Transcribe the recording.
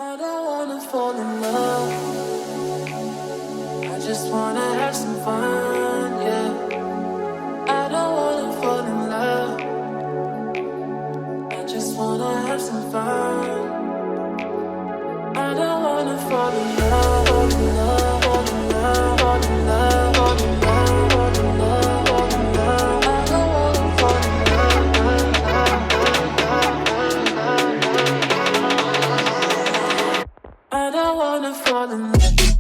I don't wanna fall in love. I just wanna have some fun, yeah. I don't wanna fall in love. I just wanna have some fun. I don't wanna fall in love, fall in love, fall in love, fall in love, fall in love, fall in love, fall in love. I don't wanna fall in love. I don't wanna fall in love.